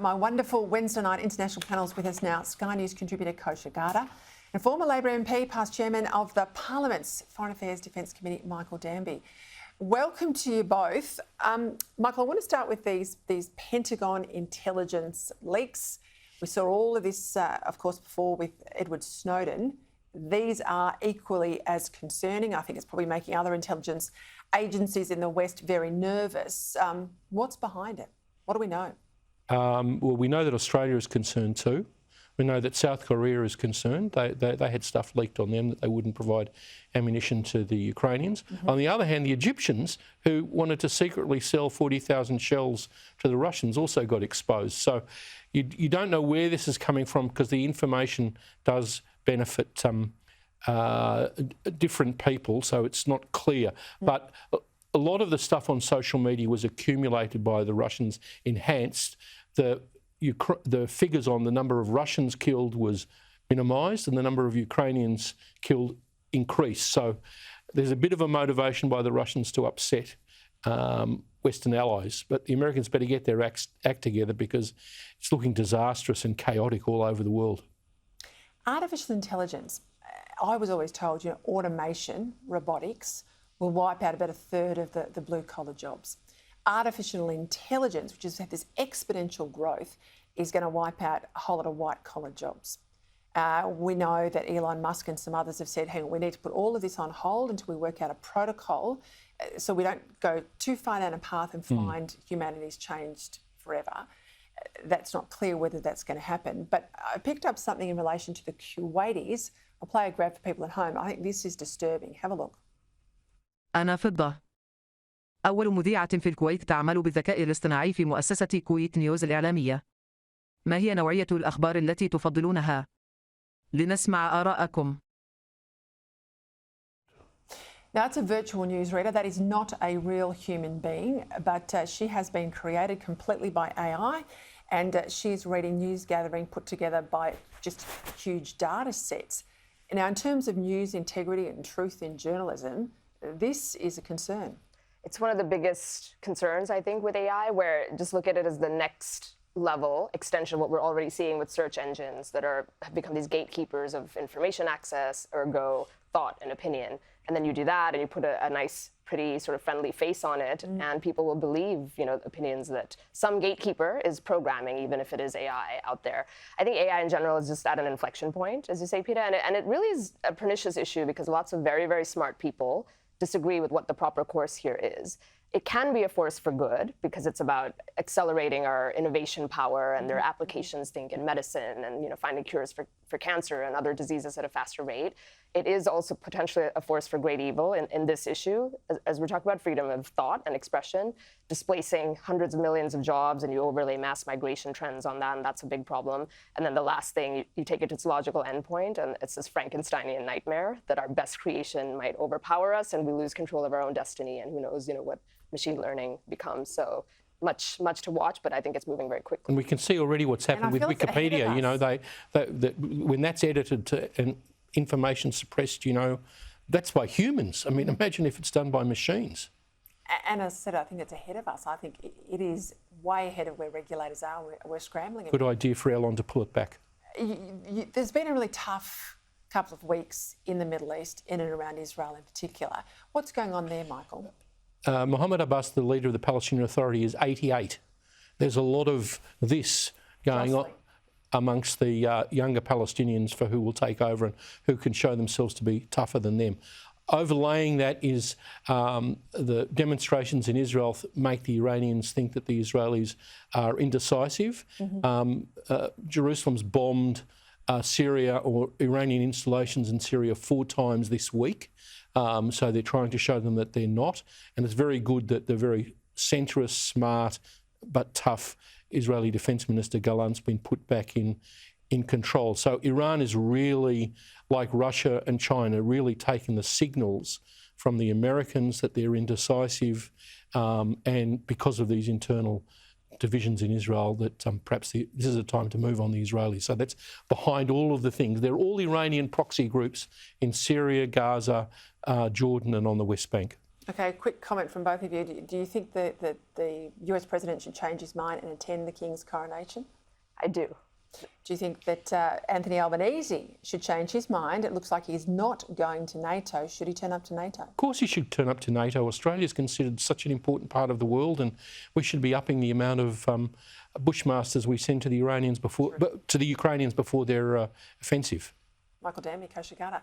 My wonderful Wednesday night international panel's with us now. Sky News contributor Kosha Garda and former Labor MP, past chairman of the Parliament's Foreign Affairs Defence Committee, Michael Danby. Welcome to you both. Michael, I want to start with these Pentagon intelligence leaks. We saw all of this, of course, before with Edward Snowden. These are equally as concerning. I think it's probably making other intelligence agencies in the West very nervous. What's behind it? What do we know? Well, we know that Australia is concerned too. We know that South Korea is concerned. They had stuff leaked on them that they wouldn't provide ammunition to the Ukrainians. On the other hand, the Egyptians, who wanted to secretly sell 40,000 shells to the Russians, also got exposed. So you don't know where this is coming from, because the information does benefit different people, so it's not clear. But a lot of the stuff on social media was accumulated by the Russians, enhanced. The figures on the number of Russians killed was minimised, and the number of Ukrainians killed increased. So there's a bit of a motivation by the Russians to upset Western allies. But the Americans better get their act together, because it's looking disastrous and chaotic all over the world. Artificial intelligence, I was always told, automation, robotics, will wipe out about a third of the blue-collar jobs. Artificial intelligence, which has had this exponential growth, is going to wipe out a whole lot of white-collar jobs. We know that Elon Musk and some others have said, hang on, we need to put all of this on hold until we work out a protocol so we don't go too far down a path and find humanity's changed forever. That's not clear whether that's going to happen. But I picked up something in relation to the Kuwaitis. I'll play a grab for people at home. I think this is disturbing. Have a look. أنا فضة. أول مذيعة في الكويت تعمل بالذكاء الاصطناعي في مؤسسة كويت نيوز الإعلامية. ما هي نوعية الأخبار التي تفضلونها؟ لنسمع آراءكم. Now, it's a virtual newsreader. That is not a real human being, but she has been created completely by AI, and she's reading news gathering put together by just huge data sets. Now, in terms of news integrity and truth in journalism, this is a concern. It's one of the biggest concerns, I think, with AI, where just look at it as the next level extension of what we're already seeing with search engines that have become these gatekeepers of information access, ergo thought and opinion. And then you do that and you put a nice, pretty sort of friendly face on it, and people will believe, opinions that some gatekeeper is programming, even if it is AI out there. I think AI in general is just at an inflection point, as you say, Peter, and it really is a pernicious issue, because lots of very, very smart people disagree with what the proper course here is. It can be a force for good, because it's about accelerating our innovation power and their applications, think in medicine and finding cures for cancer and other diseases at a faster rate. It is also potentially a force for great evil in this issue, as we're talking about freedom of thought and expression, displacing hundreds of millions of jobs, and you overlay mass migration trends on that, and that's a big problem. And then the last thing, you take it to its logical endpoint, and it's this Frankensteinian nightmare that our best creation might overpower us and we lose control of our own destiny, and who knows, what machine learning becomes. So much to watch, but I think it's moving very quickly. And we can see already what's happened with Wikipedia. When that's edited and information suppressed, that's by humans. I mean, imagine if it's done by machines. And as I said, I think it's ahead of us. I think it is way ahead of where regulators are. We're scrambling. Good idea for Elon to pull it back. There's been a really tough couple of weeks in the Middle East, in and around Israel in particular. What's going on there, Michael? Mohammed Abbas, the leader of the Palestinian Authority, is 88. There's a lot of this going on amongst the younger Palestinians for who will take over and who can show themselves to be tougher than them. Overlaying that is the demonstrations in Israel make the Iranians think that the Israelis are indecisive. Jerusalem's bombed Syria or Iranian installations in Syria 4 times this week. So they're trying to show them that they're not. And it's very good that the very centrist, smart but tough Israeli Defence Minister Gallant's been put back in control. So Iran is really, like Russia and China, really taking the signals from the Americans that they're indecisive, and because of these internal divisions in Israel, that perhaps this is a time to move on the Israelis. So that's behind all of the things. They're all Iranian proxy groups in Syria, Gaza, Jordan and on the West Bank. Okay, quick comment from both of you. Do you think that the US president should change his mind and attend the King's coronation? I do. Do you think that Anthony Albanese should change his mind? It looks like he's not going to NATO. Should he turn up to NATO? Of course he should turn up to NATO. Australia is considered such an important part of the world, and we should be upping the amount of bushmasters we send to the Ukrainians before their offensive. Michael Danby, Koshigata.